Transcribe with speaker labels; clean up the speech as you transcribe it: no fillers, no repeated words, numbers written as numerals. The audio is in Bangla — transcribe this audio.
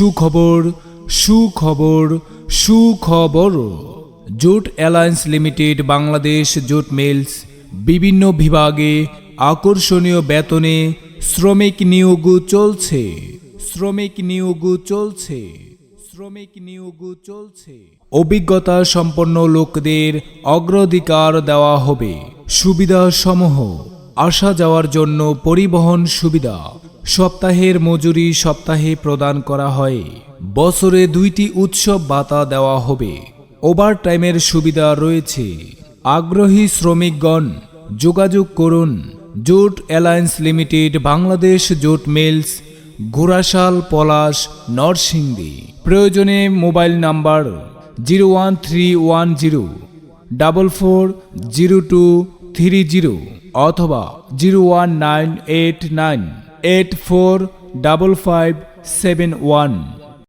Speaker 1: সুখবর সুখবর সুখবর। Jute alliance limited Bangladesh jute mills বিভিন্ন বিভাগে আকর্ষণীয় বেতনে শ্রমিক নিয়োগ চলছে। শ্রমিক নিয়োগ চলছে। শ্রমিক নিয়োগ চলছে। অভিজ্ঞতা সম্পন্ন লোকদের অগ্রাধিকার দেওয়া হবে। সুবিধাসমূহ: আসা যাওয়ার জন্য পরিবহন সুবিধা, সপ্তাহের মজুরি সপ্তাহে প্রদান করা হয়, বছরে 2টি উৎসব ভাতা দেওয়া হবে, ওভারটাইমের সুবিধা রয়েছে। আগ্রহী শ্রমিকগণ যোগাযোগ করুন jute alliance limited Bangladesh jute mills, Ghorashal, Palash, Narsingdi. প্রয়োজনে মোবাইল নাম্বার 01310440230 অথবা 0198984555571।